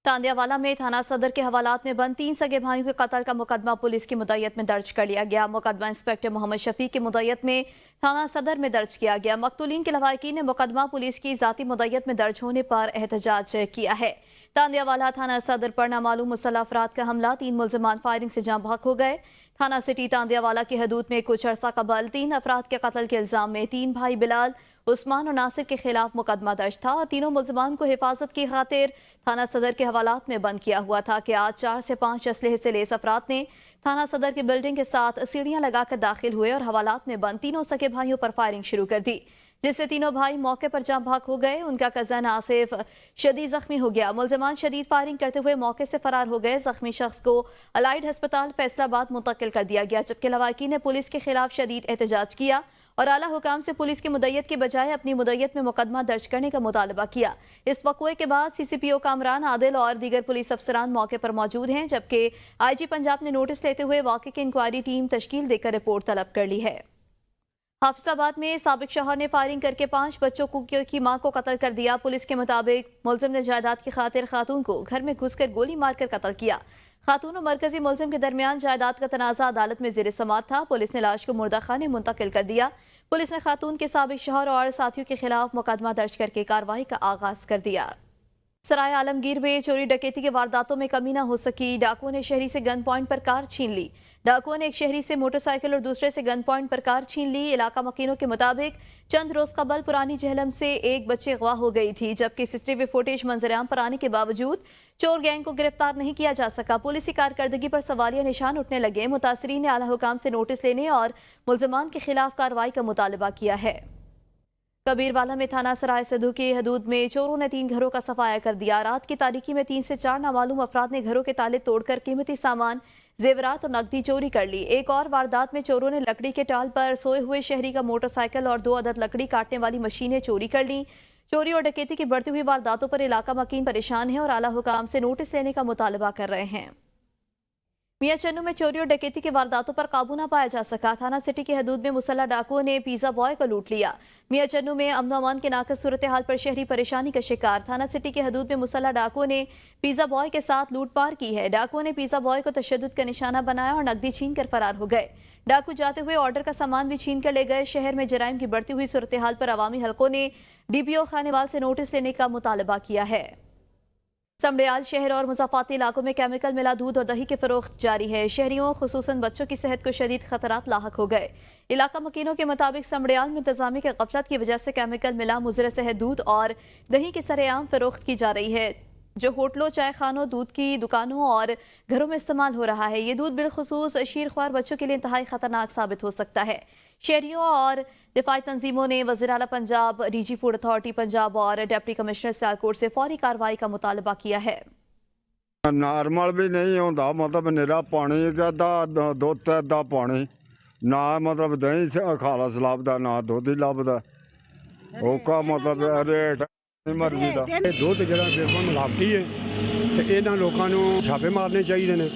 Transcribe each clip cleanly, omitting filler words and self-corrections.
तांदियावाला में थाना सदर के हवालात में बंद 3 सगे भाइयों के कत्ल का मुकदमा पुलिस की मुद्दत में दर्ज कर लिया गया। मुकदमा इंस्पेक्टर मोहम्मद शफीक की मुद्दत में थाना सदर में दर्ज किया गया। मकतूलीन के लवाहिकीन ने मुकदमा पुलिस की जाती मुद्दत में दर्ज होने पर एहतजाज किया है। तांदियावाला थाना सदर पर नामालूम मुसल्लह अफराद का हमला, 3 मुल्जिमान फायरिंग से जाँ बहक हो गए। थाना सिटी तांदियावाला की हदूद में कुछ अरसा कबल 3 अफराद के कत्ल के इल्जाम में 3 भाई बिलाल, उस्मान और नासिर के खिलाफ मुकदमा दर्ज था। तीनों मुल्जिमान को हिफाजत की खातिर थाना सदर के हवालात में बंद किया हुआ था कि आज 4 से 5 असलहे से लेस अफराद ने थाना सदर की बिल्डिंग के साथ सीढ़ियां लगाकर दाखिल हुए और हवालात में बंद तीनों सगे भाइयों पर फायरिंग शुरू कर दी, जिससे तीनों भाई मौके पर जाँ बहक हो गए। उनका कजन आसिफ शदीद जख्मी हो गया। मुल्जिमान शदीद फायरिंग करते हुए मौके से फरार हो गए। जख्मी शख्स को अलाइड अस्पताल फैसलाबाद मुंतकिल कर दिया गया, जबकि लवाहिकीन ने पुलिस के खिलाफ शदीद एहतजाज किया और आला हुकाम से पुलिस की मुद्दत के बजाय अपनी मुद्दत में मुकदमा दर्ज करने का मुतालबा किया। इस वक़्वे के बाद CCPO कामरान आदिल और दीगर पुलिस अफसरान मौके पर मौजूद हैं, जबकि IG पंजाब ने नोटिस लेते हुए वाक़े की इंक्वायरी टीम तश्कील देकर रिपोर्ट तलब कर ली है। हाफिजाबाद में साबिक शौहर ने फायरिंग करके 5 बच्चों की मां को कत्ल कर दिया। पुलिस के मुताबिक मुलजिम ने जायदाद की खातिर खातून को घर में घुसकर गोली मारकर कत्ल किया। खातून और मरकजी मुलजिम के दरमियान जायदाद का तनाजा अदालत में ज़ेर समाअत था। पुलिस ने लाश को मुर्दा खाने मुंतकिल कर दिया। पुलिस ने खातून के साबिक शौहर और साथियों के खिलाफ मुकदमा दर्ज करके कार्रवाई का आगाज कर दिया। सराय आलमगीर में चोरी डकैती के वारदातों में कमी न हो सकी। डाकुओं ने शहरी से गन पॉइंट पर कार छीन ली। डाकुओं ने एक शहरी से मोटरसाइकिल और दूसरे से गन पॉइंट पर कार छीन ली। इलाका मकीनों के मुताबिक चंद रोज कबल पुरानी जहलम से एक बच्ची अगवा हो गई थी, जबकि CCTV फुटेज मंजरेआम पर आने के बावजूद चोर गैंग को गिरफ्तार नहीं किया जा सका। पुलिस की कारकर्दगी पर सवालिया निशान उठने लगे। मुतासरीन ने आला हुकाम से नोटिस लेने और मुल्जिमान के खिलाफ कार्रवाई का मुतालबा किया है। कबीरवाला में थाना सराय सदू की हदूद में चोरों ने 3 घरों का सफाया कर दिया। रात की तारीकी में 3 से 4 नामालूम अफराद ने घरों के ताले तोड़कर कीमती सामान, जेवरात और नकदी चोरी कर ली। एक और वारदात में चोरों ने लकड़ी के टाल पर सोए हुए शहरी का मोटरसाइकिल और 2 अदद लकड़ी काटने वाली मशीनें चोरी कर ली। चोरी और डकैती की बढ़ती हुई वारदातों पर इलाका मकीन परेशान है और आला हुकाम से नोटिस लेने का मुतालबा कर रहे हैं। मियां चन्नू में चोरी और डकैती की वारदातों पर काबू न पाया जा सका। थाना सिटी की हदूद में मुसल्लह डाकुओं ने पिज्जा बॉय को लूट लिया। मियां चन्नू में अमन अमान के नाकस सूरत हाल पर शहरी परेशानी का शिकार। थाना सिटी की हदूद में मुसल्लह डाकुओं ने पिज्जा बॉय के साथ लूटपाट की है। डाकुओं ने पिज्जा बॉय को तशद्दुद का निशाना बनाया और नकदी छीन कर फरार हो गए। डाकू जाते हुए ऑर्डर का सामान भी छीन कर ले गए। शहर में जराइम की बढ़ती हुई सूरत हाल पर अवामी हलकों ने DPO खानेवाल से नोटिस लेने का मुतालबा किया है। समड़ियाल शहर और मुज़ाफ़ाती इलाकों में केमिकल मिला दूध और दही की फरोख्त जारी है। शहरियों खुसूसन बच्चों की सेहत को शदीद खतरात लाहक हो गए। इलाका मकीनों के मुताबिक समड़ियाल में इंतजामी के गफलत की वजह से केमिकल मिला मुज़र सेहत दूध और दही की सरेआम फरोख्त की जा रही है, जो होटलों, चाय खानों, दूध की दुकानों और घरों में इस्तेमाल हो रहा है। ये दूध बिलखुसूस शीरख्वार बच्चों के लिए इंतहाई खतरनाक साबित हो सकता है। शहरियों और दिफाई तंजीमों ने वज़ीर आला Punjab, DG food authority Punjab और डिप्टी कमिश्नर सियालकोट से फौरी कार्रवाई का मुतालबा किया है। नॉर्मल भी नहीं होता, मतलब निरा पानी का दुध अद्धा पानी ना, मतलब दही से खालस लभदा ना दुध ही लभदा। ओका मतलब रेट मर्जी का दुध जो बिल्कुल मिलावटी है, तो इन्होंने लोगों को छापे मारने चाहिए ने,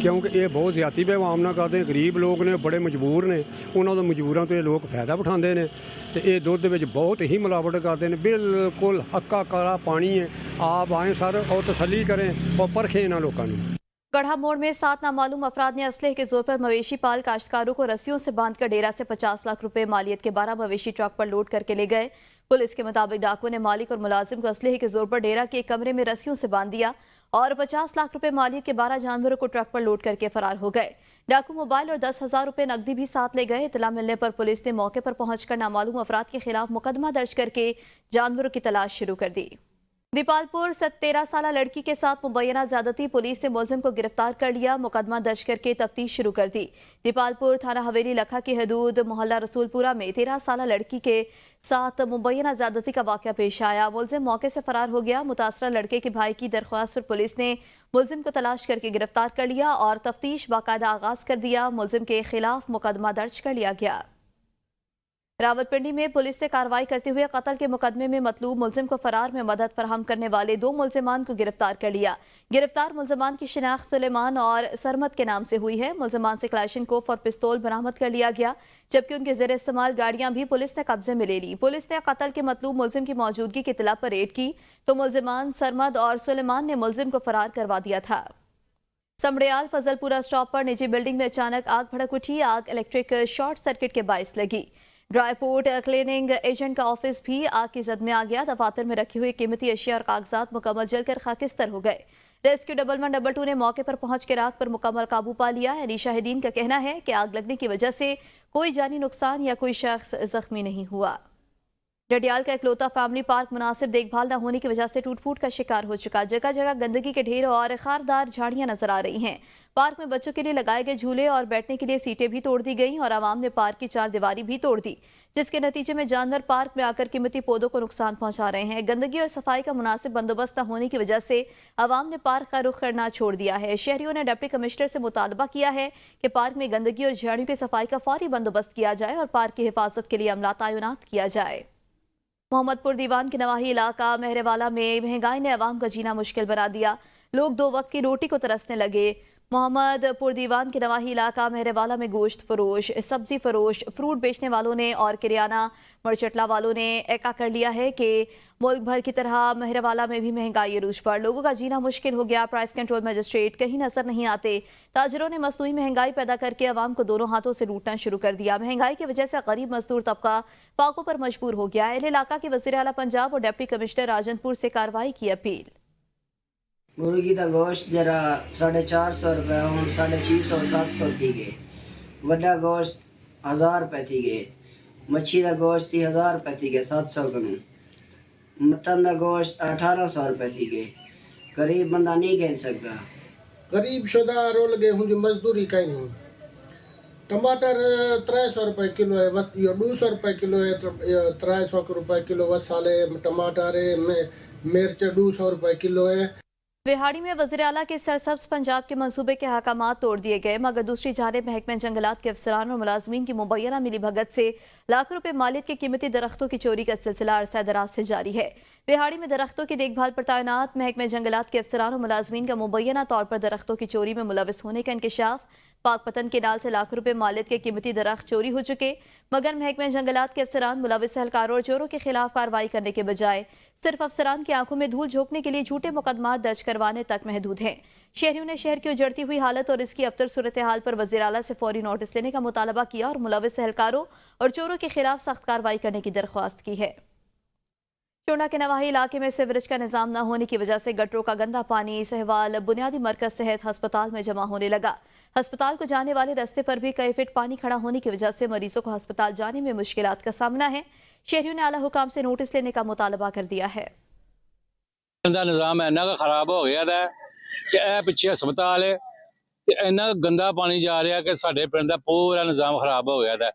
क्योंकि ये बहुत ज्यादा बेवामना करते हैं। गरीब लोग ने, बड़े मजबूर ने, उन्होंने मजबूरों तो ये लोग फायदा उठाते हैं। तो ये दुध में बहुत ही मिलावट करते हैं। बिल्कुल हक्का करा पानी है। आप आए सर और तसल्ली करें और परखें इन्होंने लोगों को। गढ़ा मोड़ में 7 नामालूम अफराद ने असलहे के जोर पर मवेशी पाल काश्तकारों को रस्सियों से बांधकर डेरा से 50 लाख रुपए मालियत के 12 मवेशी ट्रक पर लोड करके ले गए। पुलिस के मुताबिक डाकुओं ने मालिक और मुलाजिम को असलहे के जोर पर डेरा के एक कमरे में रस्सियों से बांध दिया और 50 लाख रुपए मालियत के 12 जानवरों को ट्रक पर लोड करके फरार हो गए। डाकू मोबाइल और 10,000 रुपए नकदी भी साथ ले गए। इतला मिलने पर पुलिस ने मौके पर पहुंचकर नामालूम अफराद के खिलाफ मुकदमा दर्ज करके जानवरों की तलाश शुरू कर दी। दीपालपुर 13 साल लड़की के साथ मुबैना ज्यादती, पुलिस ने मुलजिम को गिरफ्तार कर लिया। मुकदमा दर्ज करके तफ्तीश शुरू कर दी। दीपालपुर थाना हवेली लखा की हदूद मोहल्ला रसूलपुरा में 13 साल लड़की के साथ मुबैना ज्यादती का वाकया पेश आया। मुलजिम मौके से फरार हो गया। मुतासरा लड़के के भाई की दरख्वास्त पर पुलिस ने मुलजिम को तलाश करके गिरफ्तार कर लिया और तफ्तीश बाकायदा आगाज कर दिया। मुलजिम के खिलाफ मुकदमा दर्ज कर लिया गया। रावलपिंडी में पुलिस से कार्रवाई करते हुए कत्ल के मुकदमे में मतलूब मुलजिम को फरार में मदद फराहम करने वाले 2 मुलजिमान को गिरफ्तार कर लिया। गिरफ्तार मुलजिमान की शिनाख्त सुलेमान और सरमद के नाम से हुई है। मुलजिमान से क्लैशनकोफ और पिस्तौल बरामद कर लिया गया, जबकि उनके ज़ेर इस्तेमाल गाड़ियां भी पुलिस ने कब्जे में ले ली। पुलिस ने कत्ल के मतलूब मुलजिम की मौजूदगी की इत्तला पर रेड की तो मुलजिमान सरमद और सुलेमान ने मुलजिम को फरार करवा दिया था। समड़ियाल फजलपुरा स्टॉप पर निजी बिल्डिंग में अचानक आग भड़क उठी। आग इलेक्ट्रिक शॉर्ट सर्किट के बायस लगी। ड्राईपोर्ट क्लीनिंग एजेंट का ऑफिस भी आग की जद में आ गया। दफातर में रखी हुई कीमती अशिया और कागजात मुकम्मल जलकर खाकिस्तर हो गए। रेस्क्यू 1112 ने मौके पर पहुंच कर आग पर मुकम्मल काबू पा लिया। यानी शाहिदीन का कहना है कि आग लगने की वजह से कोई जानी नुकसान या कोई शख्स जख्मी नहीं हुआ। डडियाल का इकलौता फैमिली पार्क मुनासिब देखभाल न होने की वजह से टूट फूट का शिकार हो चुका। जगह जगह गंदगी के ढेर और खारदार झाड़ियां नजर आ रही हैं। पार्क में बच्चों के लिए लगाए गए झूले और बैठने के लिए सीटें भी तोड़ दी गईं और आवाम ने पार्क की 4 दीवारी भी तोड़ दी, जिसके नतीजे में जानवर पार्क में आकर कीमती पौधों को नुकसान पहुंचा रहे हैं। गंदगी और सफाई का मुनासिब बंदोबस्त न होने की वजह से आवाम ने पार्क का रुख करना छोड़ दिया है। शहरियों ने डिप्टी कमिश्नर से मुतालबा किया है कि पार्क में गंदगी और झाड़ियों की सफाई का फौरी बंदोबस्त किया जाए और पार्क की हिफाजत के लिए अमला तैनात किया जाए। मोहम्मदपुर दीवान के नवाही इलाका मेहरवाला में महंगाई ने अवाम का जीना मुश्किल बना दिया। लोग 2 वक्त की रोटी को तरसने लगे। मोहम्मदपुर दीवान के नवाही इलाका मेहरवाला में गोश्त फरोश, सब्जी फरोश, फ्रूट बेचने वालों ने और किराना मरचटला वालों ने एका कर लिया है कि मुल्क भर की तरह मेहरवाला में भी महंगाई अरूज पर। लोगों का जीना मुश्किल हो गया। प्राइस कंट्रोल मजिस्ट्रेट कहीं नजर नहीं आते। ताजरों ने मसनूई महंगाई पैदा करके अवाम को दोनों हाथों से लूटना शुरू कर दिया। महंगाई की वजह से गरीब मजदूर तबका फाकों पर मजबूर हो गया है। इलाका के वज़ीर आला पंजाब और डिप्टी कमिश्नर राजनपुर से कार्रवाई की अपील। मुर्गी का गोश्त जरा 450 रुपये हूँ 650 700 थी गए। वड्डा गोश्त 1000 रुपये थी गए। मच्छी का गोश्त 1000 रुपये थी गए 700 कनू। मटन का गोश्त 1800 रुपये थी गए। गरीब बंदा नहीं कह सकता। गरीब शुदा रोल गए हूँ मजदूरी कहीं नहीं। टमाटर 300 रुपये किलो है, बस ये 200 रुपये किलो है, 300 रुपये किलो वसाले टमाटर है, मिर्च 200 रुपये किलो है। बिहाड़ी में वज़ीर आला के सरसब्ज पंजाब के मंसूबे के अहकामात तोड़ दिए गए, मगर दूसरी जानिब महकमे जंगलात के अफसरान और मुलाजमीन की मुबैना मिली भगत से लाखों रुपए मालियत के कीमती दरख्तों की चोरी का सिलसिला अरसा दराज से जारी है। बिहाड़ी में दरख्तों की देखभाल पर तैनात महकमे जंगलात के अफसरान और मुलाजमीन का मुबैना तौर पर दरख्तों की चोरी में मुलविस होने का इंकशाफ। पाकपतन के नाल से लाखों रुपए मालियत के कीमती दरख्त चोरी हो चुके, मगर महकमे जंगलात के अफसरान मुलविस एहलकारों और चोरों के खिलाफ कार्रवाई करने के बजाय सिर्फ अफसरान की आंखों में धूल झोंकने के लिए झूठे मुकदमात दर्ज करवाने तक महदूद हैं। शहरियों ने शहर की उजड़ती हुई हालत और इसकी अबतर सूरत हाल पर वज़ीर आला से फौरी नोटिस लेने का मुतालबा किया और मुलविस एहलकारों और चोरों के खिलाफ सख्त कार्रवाई करने की दरख्वास्त की है। चोड़ा के नवाही इलाके में सीवरेज का निजाम न होने की वजह से गटरों का गंदा पानी सहवाल बुनियादी मरकज सेहत अस्पताल में जमा होने लगा। अस्पताल को जाने वाले रास्ते पर भी कई फीट पानी खड़ा होने की वजह से मरीजों को अस्पताल जाने में मुश्किलात का सामना है। शहरियों ने आला हुकाम से नोटिस लेने का मुतालबा कर दिया है। निजाम इन्ना खराब हो गया था कि पिछे अस्पताल है, इन्ना गंदा पानी जा रहा कि साडे पिंड दा पूरा निजाम खराब हो गया था।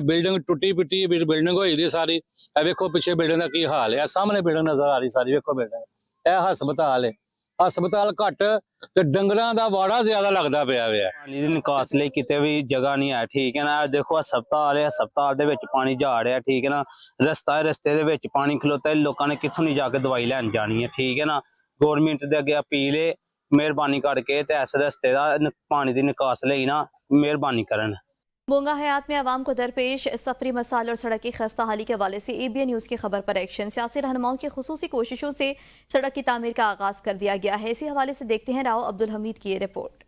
बिल्डिंग टुटी पिटी बिल्डिंग होई दी सारी। वेखो पिछे बिल्डिंग का की हाल है, सामने बिल्डिंग नजर आ रही सारी। वेखो बिल्डिंग, यह हस्पताल है। हस्पताल घट ते डंगरां दा वाड़ा ज्यादा लगदा पिया वे। पानी दी निकास लई किते भी जगह नहीं है, ठीक है ना। देखो हस्पताल है, हस्पताल दे विच पानी जा रहा, ठीक है ना। रस्ता है, रस्ते दे विच पानी खलोता है, लोकां ने कित्थों नहीं जाके दवाई लैन जानी है, ठीक है ना। गौरमेंट दे अगे अपील है, मेहरबानी करके ते इस रस्ते दा पानी दी निकास लई ना मेहरबानी करन। बोंगा हयात में आवाम को दरपेश सफरी मसाल और सड़क की खस्ता हाली के हवाले से ABN न्यूज़ की खबर पर एक्शन। सियासी रहनुमाओं की खुसूसी कोशिशों से सड़क की तामीर का आगाज कर दिया गया है। इसी हवाले से देखते हैं राव अब्दुल हमीद की ये रिपोर्ट।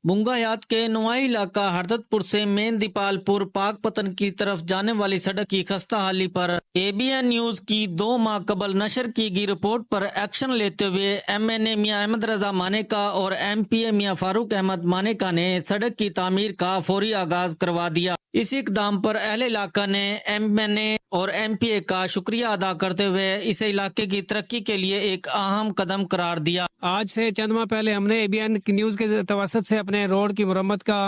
बुंगा हयात के नुआई इलाका हरदतपुर से मेन दीपालपुर पाकपतन की तरफ जाने वाली सड़क की खस्ता हाली पर ABN न्यूज की 2 माह कबल नशर की गई रिपोर्ट पर एक्शन लेते हुए MNA मियां अहमद रजा मानेका और MPA मियां फारूक अहमद मानेका ने सड़क की तामीर का फौरी आगाज करवा दिया। इस इकदाम पर अहले इलाका ने MNA और MPA का शुक्रिया अदा करते हुए इस इलाके की तरक्की के लिए एक अहम कदम करार दिया। आज से चंद माह पहले हमने ABN न्यूज़ के तवसत से अपने रोड की मुरम्मत का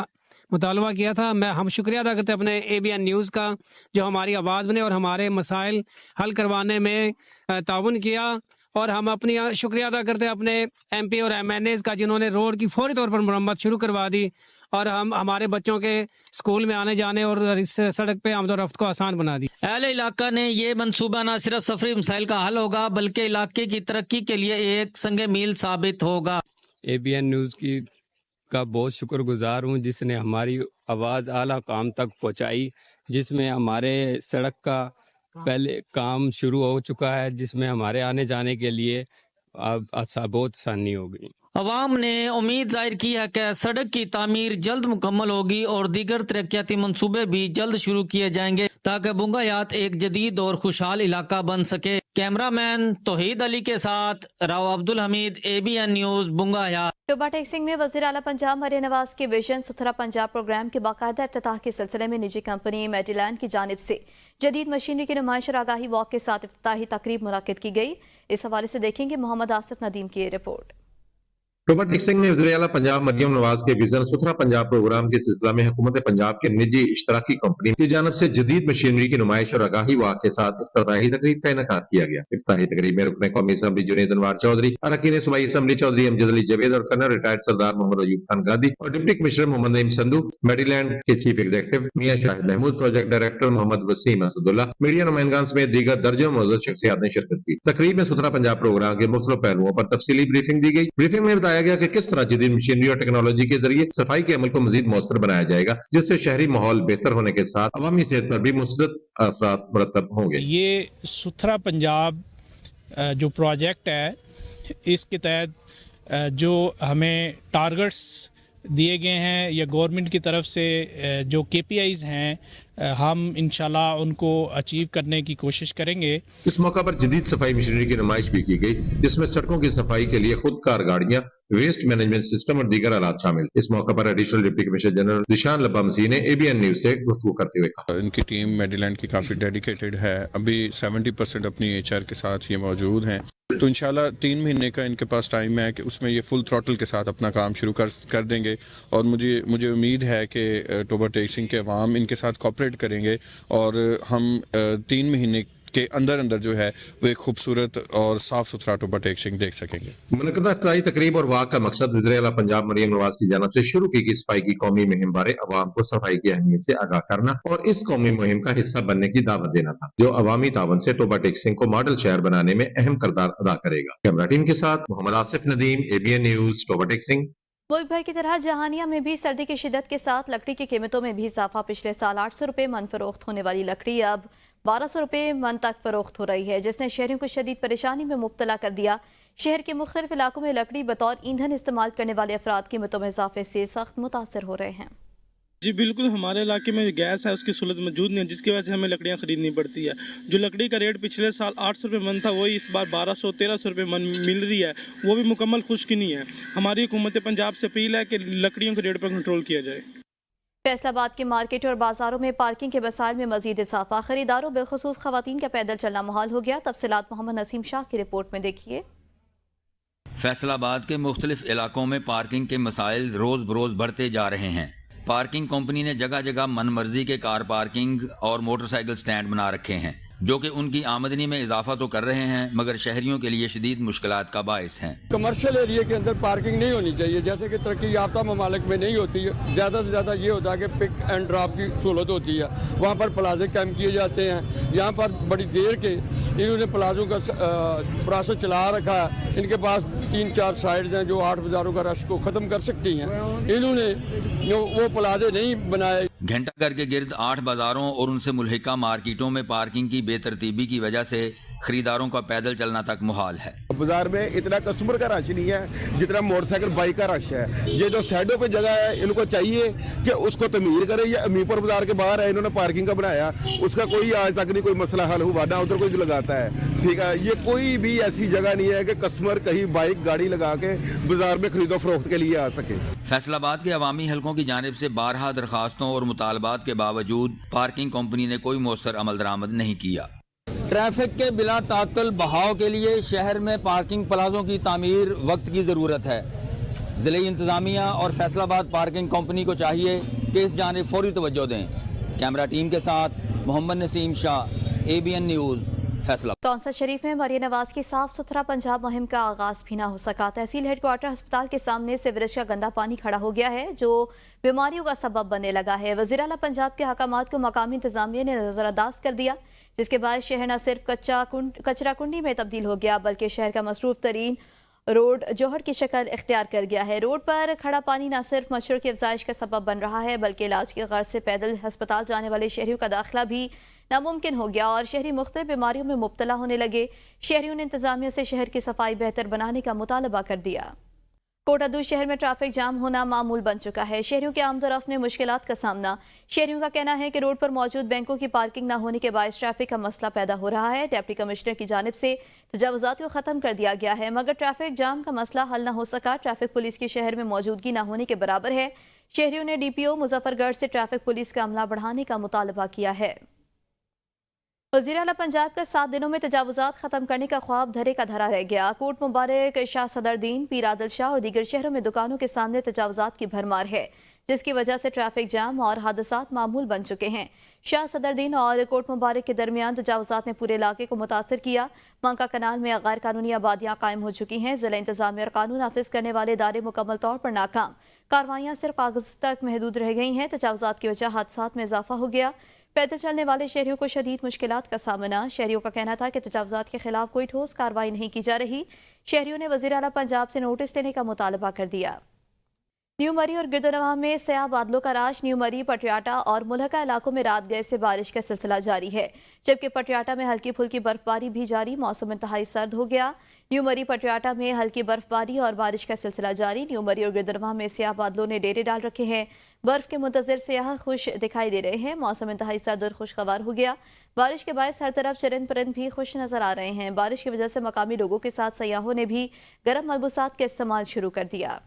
मुतालबा किया था। हम शुक्रिया अदा करते हैं अपने ABN न्यूज़ का, जो हमारी आवाज़ बने और हमारे मसाइल हल करवाने में ताउन किया और हम अपनी शुक्रिया अदा करते हैं अपने MP और MNAs का जिन्होंने रोड की फौरी तौर पर मरम्मत शुरू करवा दी और हम हमारे बच्चों के स्कूल में आने जाने और इस सड़क पे आमद और रफ्त को आसान बना दी। अहले इलाका ने ये मंसूबा न सिर्फ सफरी मसाइल का हल होगा बल्कि इलाके की तरक्की के लिए एक संगे मील साबित होगा। ABN न्यूज़ का बहुत शुक्रगुजार हूँ जिसने हमारी आवाज़ आला काम तक पहुँचाई, जिसमें हमारे सड़क का पहले काम शुरू हो चुका है, जिसमें हमारे आने जाने के लिए अब बहुत आसानी हो गई। अवाम ने उम्मीद जाहिर की है कि सड़क की तामीर जल्द मुकम्मल होगी और दीगर तरक्याती मंसूबे भी जल्द शुरू किए जाएंगे ताकि बुंगायात एक जदीद और खुशहाल इलाका बन सके। कैमरामैन तौहीद अली के साथ राव अब्दुल हमीद, ABN न्यूज़, बुंगायात। टोबा टेक्सिंग में वज़ीर आला पंजाब मरियम नवाज के विजन सुथरा पंजाब प्रोग्राम के बाकायदा इफ्तिताह के सिलसिले में निजी कंपनी मेडीलैंड की जानिब से जदीद मशीनरी की नुमाइश और आगाही वॉक के साथ इफ्तिताही तकरीब मुनक्किद की गई। इस हवाले से देखेंगे मोहम्मद आसिफ नदीम की ये रिपोर्ट। टोबा टेक्सिंग में वज़ीर आला पंजाब मरियम नवाज के विजन सुथरा पंजाब प्रोग्राम के सिलसिला में हुकूमत पंजाब के निजी इश्तराकी कंपनी की जानब से जदीद मशीनरी की नुमाइश और आगाही वाक के साथ इफ्तिताही तकरीब का इनेकाद किया गया। इफ्तिताही तकरीब में रुकन कौमी असम्बली जुनैद अनवार चौधरी, अरकान सूबाई असम्बली चौधरी अमजद अली जवेद और कर्नल रिटायर्ड सरदार मोहम्मद अयूब खान गादी और deputy commissioner Mohammad Naeem Sandhu, Mediland के chief executive Mian Shahid Mahmood, project director Mohammad Waseem Asadullah, media नुमाइंदान समेत दीगर दर्जनों मुअज़्ज़ज़ शख्सियात ने शिरकत की। तकरीब में सुथरा पंजाब प्रोग्राम के मुख्तलिफ पहलुओं पर तफसीली ब्रीफिंग दी गई। ब्रीफिंग में बताया गया कि किस तरह जदीद मशीनरी और टेक्नोलॉजी के जरिए सफाई के अमल को मजीद मौसर बनाया जाएगा, जिससे शहरी माहौल बेहतर होने के साथ अवामी सेहत पर भी मुस्बत असरात मुरतब होंगे। ये सुथरा पंजाब जो प्रोजेक्ट है, इसके तहत जो हमें टारगेट्स दिए गए हैं या गवर्नमेंट की तरफ से जो KPIs हैं, हम इंशाल्लाह उनको अचीव करने की कोशिश करेंगे। इस मौका पर जदीद सफाई मशीनरी की नुमाइश भी की गई, जिसमें सड़कों की सफाई के लिए खुदकार गाड़ियां, वेस्ट मैनेजमेंट सिस्टम और दीगर आलात शामिल। इस मौका पर additional deputy commissioner general Zeeshan Labba Masih ने ABN न्यूज़ से गुफ्तगू करते हुए कहा, इनकी टीम मेडीलैंड की काफ़ी डेडिकेटेड है। अभी 70% अपनी HR के साथ ये मौजूद हैं, तो इंशाल्लाह 3 महीने का इनके पास टाइम है कि उसमें ये फुल थ्रॉटल के साथ अपना काम शुरू कर देंगे। और मुझे उम्मीद है कि टोबा टेक्सिंग के अवाम इनके साथ कोऑपरेट करेंगे और हम 3 महीने के अंदर जो है वो एक खूबसूरत और साफ सुथरा टोबा टेक्सिंग देख सकेंगे। मुनक़दा इफ्तिताही तकरीब और वाक का मकसद वज़ीर आला पंजाब मरियम नवाज की जानब से शुरू की गई सफाई की कौमी मुहिम बारे अवाम को सफाई की अहमियत से आगाह करना और इस कौमी मुहिम का हिस्सा बनने की दावत देना था, जो अवामी तावन से टोबा टेक्सिंग को मॉडल शहर बनाने में अहम किरदार अदा करेगा। कैमरा टीम के साथ मोहम्मद आसिफ नदीम, ABN न्यूज़, टोबा टेक्सिंग। मुल्क भर की तरह जहानिया में भी सर्दी की शिद्दत के साथ लकड़ी की कीमतों में भी इजाफा। पिछले साल 800 रुपये मन फरोख्त होने वाली लकड़ी अब 1200 रुपये मन तक फरोख्त हो रही है, जिसने शहरियों को शदीद परेशानी में मुब्तला कर दिया। शहर के मुख्तलिफ इलाकों में लकड़ी बतौर ईंधन इस्तेमाल करने वाले अफराद कीमतों में इजाफे से सख्त मुतासर हो रहे हैं। जी बिल्कुल, हमारे इलाके में गैस है, उसकी सहूलत मौजूद नहीं है, जिसकी वजह से हमें लकड़ियाँ खरीदनी पड़ती है। जो लकड़ी का रेट पिछले साल 800 रुपये मन था, वही इस बार 1200-1300 रुपये मन मिल रही है, वो भी मुकम्मल खुश्क नहीं है। हमारी हुकूमत पंजाब से अपील है कि लकड़ियों के रेट पर कंट्रोल किया जाए। फैसलाबाद के मार्केट और बाजारों में पार्किंग के वसाइल में मजीद इजाफा। खरीदारों बेखसूस खवातीन का पैदल चलना मुहाल हो गया। तफसीलात मोहम्मद नसीम शाह की रिपोर्ट में देखिए। फैसलाबाद के मुख्तलिफ इलाकों में पार्किंग के मसाइल रोज़ बरोज़ बढ़ते जा रहे हैं। पार्किंग कंपनी ने जगह जगह मनमर्जी के कार पार्किंग और मोटरसाइकिल स्टैंड बना रखे हैं, जो कि उनकी आमदनी में इजाफा तो कर रहे हैं मगर शहरियों के लिए शदीद मुश्किलात का बायस हैं। कमर्शियल एरिया के अंदर पार्किंग नहीं होनी चाहिए, जैसे कि तरक्की याफ्ता ममालिक में नहीं होती है। ज़्यादा से ज़्यादा ये होता है कि पिक एंड ड्रॉप की सहूलत होती है, वहाँ पर प्लाजे कैम्प किए जाते हैं। यहाँ पर बड़ी देर के इन्होंने प्लाजों का प्रोसेस चला रखा है। इनके पास 3-4 साइड्स हैं जो 8 बाज़ारों का रश को ख़त्म कर सकती हैं। इन्होंने वो प्लाजे नहीं बनाए। घंटाघर के गिर्द 8 बाजारों और उनसे मुल्हिका मार्केटों में पार्किंग की बेतरतीबी की वजह से खरीदारों का पैदल चलना तक मुहाल है। बाजार में इतना कस्टमर का रश नहीं है जितना मोटरसाइकिल बाइक का रश है। ये जो साइडों पे जगह है, इनको चाहिए कि उसको तमीर करें। या अमीरपुर बाजार के बाहर है, इन्होंने पार्किंग का बनाया, उसका कोई आज तक नहीं कोई मसला हल हुआ, ना उधर कोई लगाता है। ठीक है, ये कोई भी ऐसी जगह नहीं है कि कस्टमर कहीं बाइक गाड़ी लगा के बाजार में खरीदो फरोख्त के लिए आ सके। फैसलाबाद के अवामी हलकों की जानिब से बारहा दरखास्तों और मुतालबात के बावजूद पार्किंग कंपनी ने कोई मौसर अमल दरामद नहीं किया। ट्रैफिक के बिला तात्तुल बहाव के लिए शहर में पार्किंग प्लाजों की तामीर वक्त की ज़रूरत है। ज़िले इंतज़ामिया और फैसलाबाद पार्किंग कंपनी को चाहिए कि इस जानिब फौरी तवज्जो दें। कैमरा टीम के साथ मोहम्मद नसीम शाह, ABN न्यूज़, फैसला। कौंसल शरीफ में मरियम नवाज की साफ सुथरा पंजाब मुहिम का आगाज भी ना हो सका। तहसील हेडक्वार्टर अस्पताल के सामने सीवरेज का गंदा पानी खड़ा हो गया है जो बीमारियों का सबब बनने लगा है। वज़ीर आला पंजाब के अहकामात को मकामी इंतजामिया ने नजरअंदाज कर दिया, जिसके बाद शहर न सिर्फ कचरा कुंडी में तब्दील हो गया बल्कि शहर का मसरूफ तरीन रोड जोहर की शक्ल इख्तियार कर गया है। रोड पर खड़ा पानी न सिर्फ मच्छरों की अफजाइश का सबब बन रहा है बल्कि इलाज की गर्ज से पैदल अस्पताल जाने वाले शहरियों का दाखिला भी नामुमकिन हो गया और शहरी मुख्तलिफ बीमारियों में मुब्तला होने लगे। शहरियों ने इंतजामिया से शहर की सफाई बेहतर बनाने का मुतालबा कर दिया। कोटादू शहर में ट्रैफिक जाम होना मामूल बन चुका है। शहरियों के आमदोरफ्त में मुश्किलात का सामना। शहरियों का कहना है कि रोड पर मौजूद बैंकों की पार्किंग न होने के बायस ट्रैफिक का मसला पैदा हो रहा है। डिप्टी कमिश्नर की जानिब से तजावुज़ात को ख़त्म कर दिया गया है मगर ट्रैफिक जाम का मसला हल न हो सका। ट्रैफिक पुलिस की शहर में मौजूदगी न होने के बराबर है। शहरियों ने DPO मुजफ्फरगढ़ से ट्रैफिक पुलिस का अमला बढ़ाने का मुतालबा किया है। वज़ीर आला पंजाब का 7 दिनों में तजावुज़ात ख़त्म करने का ख्वाब धरे का धरा रह गया। कोट मुबारक, शाह सदरदीन, पीर आदिल शाह और दीगर शहरों में दुकानों के सामने तजावुज़ात की भरमार है जिसकी वजह से ट्रैफिक जाम और हादसात मामूल बन चुके हैं। शाह सदरदीन और कोट मुबारक के दरमियान तजावुज़ात ने पूरे इलाके को मुतासर किया। मंका कनाल में गैर कानूनी आबादियाँ कायम हो चुकी हैं। ज़िला इंतज़ामिया और कानून नाफिज करने वाले इदारे मुकम्मल तौर पर नाकाम। कार्रवाइयाँ सिर्फ कागज़ तक महदूद रह गई हैं। तजावुज़ात की वजह हादसात में इजाफा हो गया। पैदल चलने वाले शहरियों को शदीद मुश्किलात का सामना। शहरियों का कहना था कि तजावुज़ात के खिलाफ कोई ठोस कार्रवाई नहीं की जा रही। शहरियों ने वज़ीर आला पंजाब से नोटिस देने का मुतालबा कर दिया। न्यू मरी और गिरदोनवा में सयाह बादलों का राज। न्यू मरी, पटियाटा और मुलहका इलाकों में रात गए से बारिश का सिलसिला जारी है जबकि पटियाटा में हल्की फुल्की बर्फबारी भी जारी। मौसम इंतहाई सर्द हो गया। न्यू मरी, पटियाटा में हल्की बर्फबारी और बारिश का सिलसिला जारी। न्यू मरी और गिरदोनवा में सयाह बादलों ने डेरे डाल रखे हैं। बर्फ के मुंतजर सयाह खुश दिखाई दे रहे हैं। मौसम इंतहाई सर्द और खुशगवार हो गया। बारिश के बायस हर तरफ चरिंद परिंद भी खुश नजर आ रहे हैं। बारिश की वजह से मकामी लोगों के साथ सयाहों ने भी गर्म मलबूसात का इस्तेमाल शुरू कर दिया।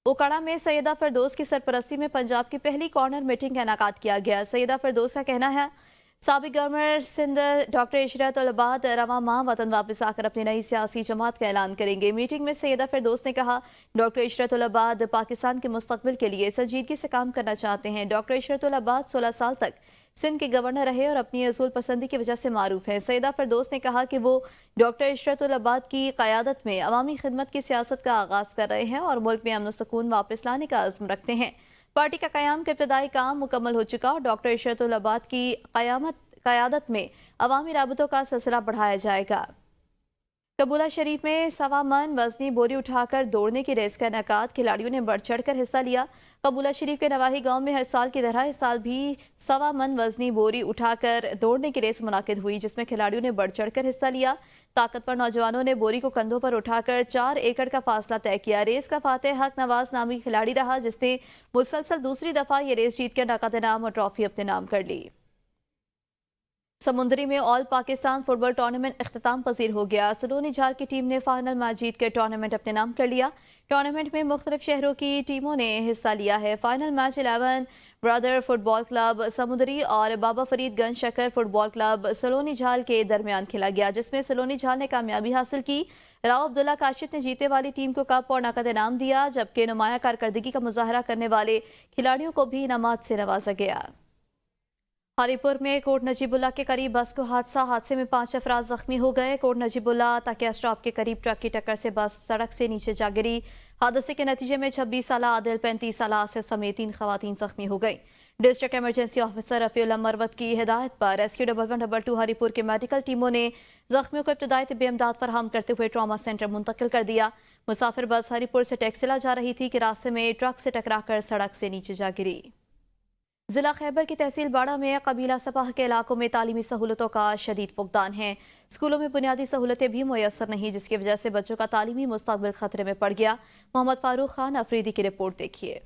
ओकाड़ा में सैयदा फिरदौस की सरपरस्ती में पंजाब की पहली कॉर्नर मीटिंग का इनेकाद किया गया। सैयदा फिरदौस का कहना है साबिक गवर्नर सिंध डॉक्टर इशरत उल अबाद रवां माह वतन वापस आकर अपनी नई सियासी जमात का ऐलान करेंगे। मीटिंग में सैयदा फिरदौस ने कहा डॉक्टर इशरत उल अबाद पाकिस्तान के मुस्तकबिल के लिए संजीदगी से काम करना चाहते हैं। डॉक्टर इशरत उल अबाद 16 साल तक सिंध के गवर्नर रहे और अपनी असूल पसंदी की वजह से मारूफ है। सैयदा फिरदौस ने कहा कि वो डॉक्टर इशरत उल अबाद की क़यादत में अवामी खिदमत की सियासत का आगाज़ कर रहे हैं और मुल्क में अमन सुकून वापस लाने का अज़्म रखते हैं। पार्टी का क़याम का इब्तदाई काम मुकम्मल हो चुका और डॉक्टर इशरत उल अबाद की क़यादत में अवामी राबतों का सिलसिला बढ़ाया जाएगा। कबूला शरीफ में 1.25 मन वजनी बोरी उठाकर दौड़ने की रेस का इनेकाद। खिलाड़ियों ने बढ़ चढ़ कर हिस्सा लिया। कबूला शरीफ के नवाही गांव में हर साल की तरह इस साल भी 1.25 मन वजनी बोरी उठाकर दौड़ने की रेस मुनाकिद हुई जिसमें खिलाड़ियों ने बढ़ चढ़ कर हिस्सा लिया। ताकतवर नौजवानों ने बोरी को कंधों पर उठाकर 4 एकड़ का फासला तय किया। रेस का फातेह हक नवाज नामी खिलाड़ी रहा जिसने मुसलसल दूसरी दफा ये रेस जीत कर नकद इनाम और ट्रॉफी अपने नाम कर ली। समुंदरी में ऑल पाकिस्तान फुटबॉल टूर्नामेंट इख्तिताम पजीर हो गया। सलोनी झाल की टीम ने फाइनल मैच जीत कर टूर्नामेंट अपने नाम कर लिया। टूर्नामेंट में मुख्तलिफ शहरों की टीमों ने हिस्सा लिया है। Final match 11 brother football club समुंदरी और बाबा फरीद गंज शकर फुटबॉल क्लब सलोनी झाल के दरमियान खेला गया जिसमें सलोनी झाल ने कामयाबी हासिल की। राव अब्दुल्ला काशिफ ने जीते वाली टीम को कप और नकद इनाम दिया जबकि नुमाया कारकर्दगी का मुजाहरा करने वाले खिलाड़ियों को भी इनामात से नवाजा गया। हरीपुर में कोट नजीबुल्ला के करीब बस को हादसे में 5 अफराद जख्मी हो गए। कोट नजीबुल्ला ताकिया स्टॉप के करीब ट्रक की टक्कर से बस सड़क से नीचे जा गिरी। हादसे के नतीजे में 26 साला आदिल, 35 साला आसिफ समेत 3 खवातीन जख्मी हो गई। डिस्ट्रिक्ट इमरजेंसी ऑफिसर रफीउल मरवत की हिदायत पर रेस्क्यू 1122 हरीपुर की मेडिकल टीमों ने जख्मियों को इब्तदाई तिब्बी इमदाद फराहम करते हुए ट्रॉमा सेंटर मुंतकिल कर दिया। मुसाफिर बस हरीपुर से टेक्सिला जा रही थी कि रास्ते में ट्रक से टकराकर सड़क से नीचे जा गिरी। जिला खैबर की तहसील बाड़ा में कबीला सपाह के इलाकों में तालीमी सहूलतों का शदीद फुकदान है। स्कूलों में बुनियादी सहूलतें भी मुयसर नहीं जिसकी वजह से बच्चों का तालीमी मुस्तकबिल खतरे में पड़ गया। मोहम्मद फारूक खान अफरीदी की रिपोर्ट देखिए।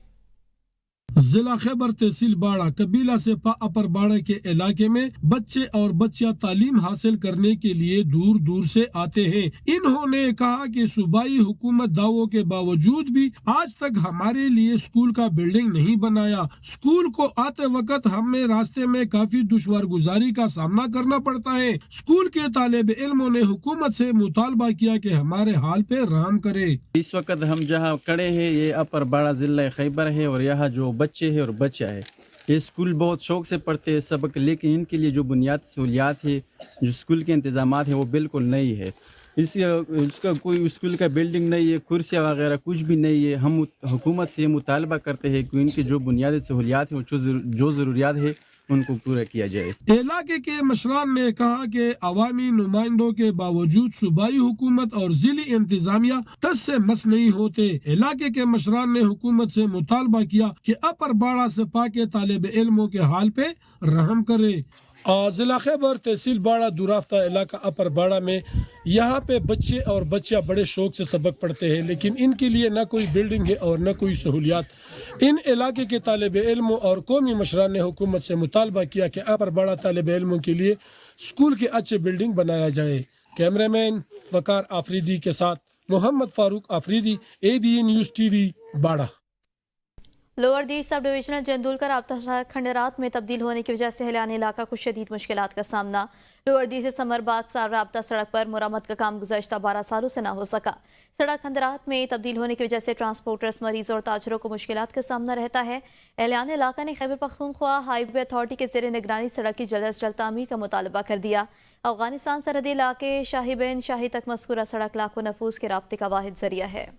जिला खैबर तहसील बाड़ा कबीला से अपर बाड़ा के इलाके में बच्चे और बच्चियां तालीम हासिल करने के लिए दूर दूर से आते हैं। इन्होंने कहा कि सूबाई हुकूमत दावों के बावजूद भी आज तक हमारे लिए स्कूल का बिल्डिंग नहीं बनाया। स्कूल को आते वक्त हमें रास्ते में काफी दुश्वार गुजारी का सामना करना पड़ता है। स्कूल के तालिब इल्मों ने हुकूमत से मुतालबा किया कि हमारे हाल पे रहम करे। इस वक्त हम जहाँ खड़े हैं ये अपर बाड़ा जिला खैबर है और यहाँ जो बच्चे हैं और बच्चा है ये स्कूल बहुत शौक से पढ़ते हैं सबक, लेकिन इनके लिए जो बुनियादी सहूलियात है, जो स्कूल के इंतजामात हैं, वो बिल्कुल नहीं है। उसका कोई स्कूल का बिल्डिंग नहीं है, कुर्सियाँ वगैरह कुछ भी नहीं है। हम हुकूमत से मुतालबा करते हैं कि इनकी जो बुनियादी सहूलियात हैं, जो ज़रूरियात है, उनको पूरा किया जाए। इलाके के मशरान ने कहा कि अवामी नुमाइंदों के बावजूद सूबाई हुकूमत और जिली इंतजामिया तस से मस नहीं होते। इलाके के मशरान ने हुकूमत से मुतालबा किया कि अपर बाड़ा से पाके तालिब इल्मों के हाल पे रहम करे। जिला खैबर तहसील बाड़ा दुराफ्ता इलाका अपर बाड़ा में यहाँ पे बच्चे और बच्चियाँ बड़े शौक से सबक पढ़ते हैं, लेकिन इनके लिए न कोई बिल्डिंग है और न कोई सहूलियात। इन इलाके के तालिब इल्मों और कौमी मशरान ने हुकूमत से मुतालबा किया कि अपर बाड़ा तालिब इल्मों के लिए स्कूल के अच्छे बिल्डिंग बनाया जाए। कैमरामैन वकार आफरीदी के साथ Mohammad Farooq Afridi, ABN news TV Bara. Lower दी सब डिविजनल जंदुलकर आबता खंडरात में तब्दील होने की वजह से हिलानी इलाका को शदीद मुश्किलात का सामना। लोअर दी से समरबाग सार राबता सड़क पर मुरम्मत का काम गुज़श्ता 12 सालों से न हो सका। सड़क खंडरात में तब्दील होने की वजह से ट्रांसपोर्टर्स, मरीज और ताजरों को मुश्किलात का सामना रहता है। एलान इलाका ने खैबर पख्तूनख्वा हाईवे अथॉरिटी के ज़ेर निगरानी सड़क की जल्द से जल्द तामीर का मुतालबा कर दिया। अफगानिस्तान सरहदी इलाके शाहीबेन शाही तक मज़कूरा सड़क लाखों नफूस के राब्ते का वाहिद जरिया है।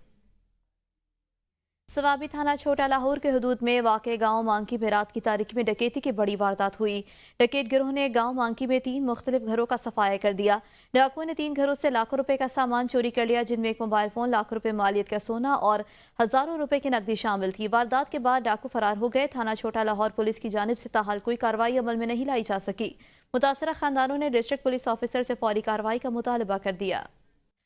सवाबी थाना छोटा लाहौर के हदूद में वाक़े गांव मांकी में रात की तारीकी में डकैती की बड़ी वारदात हुई। डकैत गिरोह ने गांव मांकी में 3 मुख्तलिफ घरों का सफाया कर दिया। डाकुओं ने 3 घरों से लाखों रुपए का सामान चोरी कर लिया, जिनमें एक मोबाइल फ़ोन, लाखों रुपए मालियत का सोना और हज़ारों रुपए की नकदी शामिल थी। वारदात के बाद डाकू फरार हो गए। थाना छोटा लाहौर पुलिस की जानिब से ताहाल कोई कार्रवाई अमल में नहीं लाई जा सकी। मुतासरा खानदानों ने डिस्ट्रिक्ट पुलिस ऑफिसर से फौरी कार्रवाई का मुतालबा कर दिया।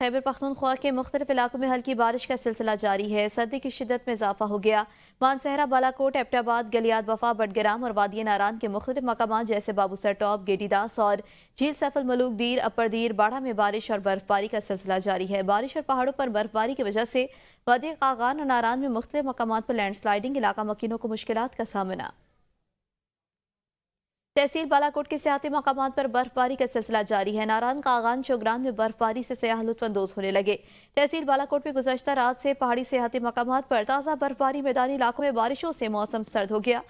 खैबर पख्तूनख्वा के मुख्तलिफ इलाकों में हल्की बारिश का सिलसिला जारी है। सर्दी की शिद्दत में इजाफा हो गया। मानसहरा, बालाकोट, एबटाबाद, गलियात वफा, बटग्राम और वादी नारान के मुख्तलिफ मकामात जैसे बाबूसर टॉप, गेटीदास और झील सैफुल मलूक, दीर, अपर दीर, बाड़ा में बारिश और बर्फबारी का सिलसिला जारी है। बारिश और पहाड़ों पर बर्फबारी की वजह से वादी कागान और नारान में मुख्तलिफ मकामात पर लैंडस्लाइडिंग, इलाका मकीनों को मुश्किलात का सामना। तहसील बालाकोट के सियाती मकामात पर बर्फबारी का सिलसिला जारी है। नारान, कागान, चौग्रान में बर्फबारी से सयाह लुत्फानंदोज होने लगे। तहसील बालाकोट में गुज़श्ता रात से पहाड़ी सियाती मकामात पर ताज़ा बर्फबारी, मैदानी इलाकों में बारिशों से मौसम सर्द हो गया।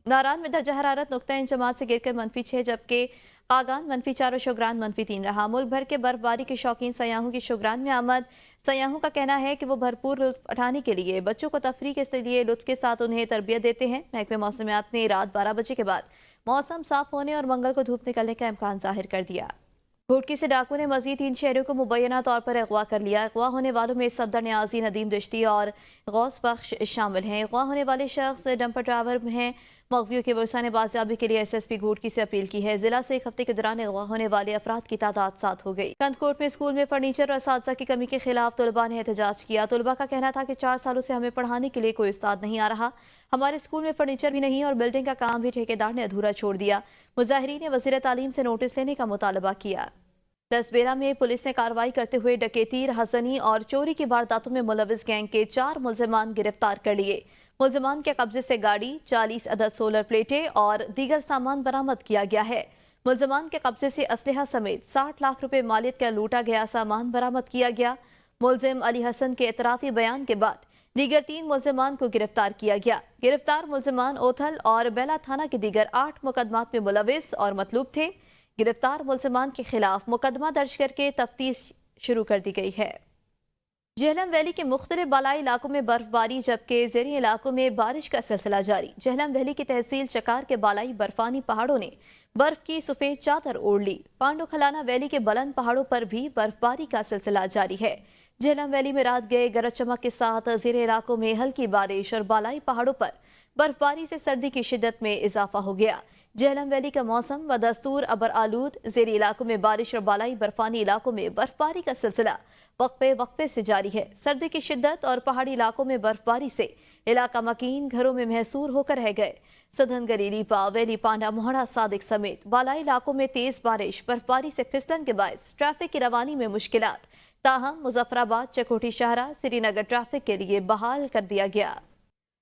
नारान में दर्जा हरारत नुक्ता इंजमात से गिरकर -6, जबकि कागान -4 और शोग्रान -3 रहा। मुल्क भर के बर्फबारी के शौकीन सयाहों की शोग्रान में आमद। सयाहों का कहना है कि वो भरपूर लुत्फ उठाने के लिए बच्चों को तफरीह के लिए लुत्फ के साथ उन्हें तरबियत देते हैं। महकमे मौसमियात ने रात 12 बजे के बाद मौसम साफ होने और मंगल को धूप निकलने का इम्कान जाहिर कर दिया। घोटकी से डाकू ने मजीद 3 शहरों को मुबैना तौर पर अगवा कर लिया। अगवा होने वालों में सफदर न्याजी, नदीम दश्ती और गौस बख्श शामिल हैं। अगवा होने वाले शख्स डंपर ड्राइवर हैं। मगवियों के वर्षा ने बाजियाबी के लिए SSP घोटकी से अपील की है। जिला से 1 हफ्ते के दौरान अगवा होने वाले अफराद की तादाद 7 हो गई। कंदकोट में स्कूल में फर्नीचर और असातिज़ा की कमी के खिलाफ तलबा ने एहतजाज किया। तलबा का कहना था कि 4 सालों से हमें पढ़ाने के लिए कोई उस्ताद नहीं आ रहा। हमारे स्कूल में फर्नीचर भी नहीं और बिल्डिंग का काम भी ठेकेदार ने अधूरा छोड़ दिया। मुजाहिरीन ने वज़ीर तालीम से नोटिस लेने का मुतालबा किया। दसबेरा में पुलिस ने कार्रवाई करते हुए डकैती, हसनी और चोरी की वारदातों में मुलविस गैंग के 4 मुलजमान गिरफ्तार कर लिए। मुलजमान के कब्जे से गाड़ी, 40 अदद सोलर प्लेटें और दीगर सामान बरामद किया गया है। मुलजमान के कब्जे से असलहा समेत 60 लाख रुपए मालियत का लूटा गया सामान बरामद किया गया। मुलजिम अली हसन के एतराफी बयान के बाद दीगर 3 मुलजमान को गिरफ्तार किया गया। गिरफ्तार मुलजमान ओथल और बेला थाना के दीगर 8 मुकदमात में मुलविस और मतलूब थे। गिरफ्तार मुलजमान के खिलाफ मुकदमा दर्ज करके तफ्तीश शुरू कर दी गई है। झेलम वैली के मुख्तलिफ बालाई इलाकों में बर्फबारी, जबकि ज़ेरी इलाकों में बारिश का सिलसिला जारी। झेलम वैली की तहसील चकार के बालाई बर्फानी पहाड़ों ने बर्फ की सफेद चादर ओढ़ ली। पांडो खलाना वैली के बुलंद पहाड़ों पर भी बर्फबारी का सिलसिला जारी है। झेलम वैली में रात गए गरज चमक के साथ ज़ेरी इलाकों में हल्की बारिश और बालाई पहाड़ों पर बर्फबारी से सर्दी की शिद्दत में इजाफा हो गया। झेलम वैली का मौसम व दस्तूर अबर आलूद। ज़ेरी इलाकों में बारिश और बालाई बर्फानी इलाकों में बर्फबारी का सिलसिला वक्फे से जारी है। सर्दी की शिद्दत और पहाड़ी इलाकों में बर्फबारी से इलाका मकीन घरों में महसूर होकर रह गए। सदन गरीली पा, वैली पांडा, मोहड़ा सादिक समेत बालाई इलाकों में तेज बारिश, बर्फबारी से फिसलन के बायस ट्रैफिक की रवानी में मुश्किलात। ताहम मुजफ्फराबाद, चकोटी शाहरा, श्रीनगर ट्रैफिक के लिए बहाल कर दिया गया।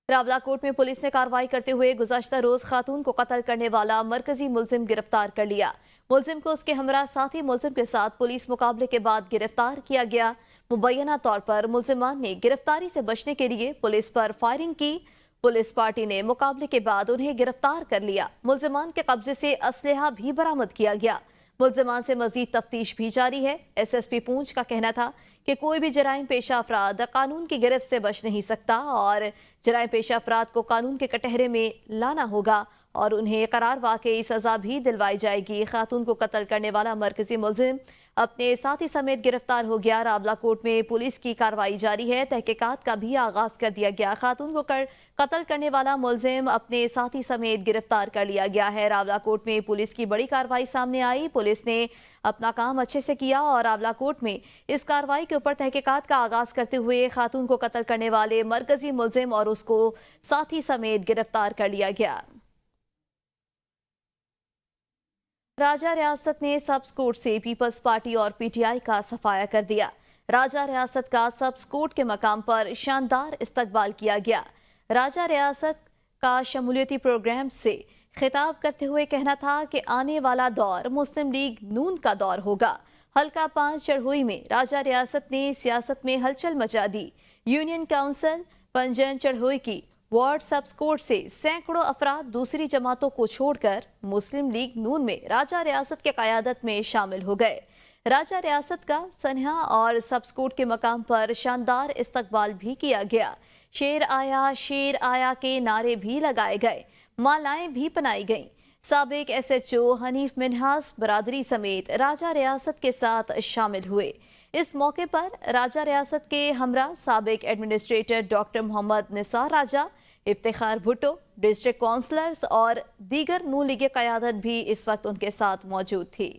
रावलाकोट में पुलिस ने कार्रवाई करते हुए गुज़श्ता रोज खातून को कत्ल करने वाला मरकजी मुलजिम गिरफ्तार कर लिया। मुलजिम को उसके हमरा साथी मुलजिम के साथ पुलिस मुकाबले के बाद गिरफ्तार किया गया। मुबैना तौर पर मुलजिमान ने गिरफ्तारी से बचने के लिए पुलिस पर फायरिंग की। पुलिस पार्टी ने मुकाबले के बाद उन्हें गिरफ्तार कर लिया। मुल्जिमान के कब्जे से असलहा भी बरामद किया गया। मुल्जिमान से मजीद तफ्तीश भी जारी है। SSP पूंछ का कहना था कि कोई भी जराइम पेशा अफराद कानून की गिरफ्त से बच नहीं सकता और जराइम पेशा अफराद को कानून के कटहरे में लाना होगा और उन्हें करार वाकई सजा भी दिलवाई जाएगी। खातून को कत्ल करने वाला मरकजी मुल्जिम अपने साथी समेत गिरफ्तार हो गया। रावलाकोट में पुलिस की कार्रवाई जारी है। तहकीकात का भी आगाज कर दिया गया। खातून को कत्ल करने वाला मुल्जिम अपने साथी समेत गिरफ्तार कर लिया गया है। रावलाकोट में पुलिस की बड़ी कार्रवाई सामने आई। पुलिस ने अपना काम अच्छे से किया और रावलाकोट में इस कार्रवाई के ऊपर तहकीकात का आगाज करते हुए खातून को कत्ल करने वाले मरकजी मुल्जिम और उसको साथी समेत गिरफ्तार कर लिया गया। राजा रियासत ने सब्स कोर्ट से पीपल्स पार्टी और PTI का सफाया कर दिया। राजा रियासत का सब्स कोर्ट के मकाम पर शानदार इस्तकबाल किया गया। राजा रियासत का शमूलियती प्रोग्राम से खिताब करते हुए कहना था कि आने वाला दौर मुस्लिम लीग नून का दौर होगा। हल्का 5 चढ़ोई में राजा रियासत ने सियासत में हलचल मचा दी। यूनियन काउंसिल पंजन चढ़ोई की वार्ड सब्स कोर्ट से सैकड़ों अफराद दूसरी जमातों को छोड़कर मुस्लिम लीग नून में राजा रियासत के क़यादत में शामिल हो गए। राजा रियासत का सनहा और सब्स कोर्ट के मकाम पर शानदार इस्तकबाल भी किया गया। शेर आया के नारे भी लगाए गए। मालाएं भी पहनाई गईं। साबिक SHO हनीफ मिन्हास बरादरी समेत राजा रियासत के साथ शामिल हुए। इस मौके पर राजा रियासत के हमरा साबिक एडमिनिस्ट्रेटर डॉक्टर मोहम्मद निसार राजा, इफ्तिखार भुट्टो, डिस्ट्रिक्ट काउंसलर्स और दीगर नून लीग क़यादत भी इस वक्त उनके साथ मौजूद थी।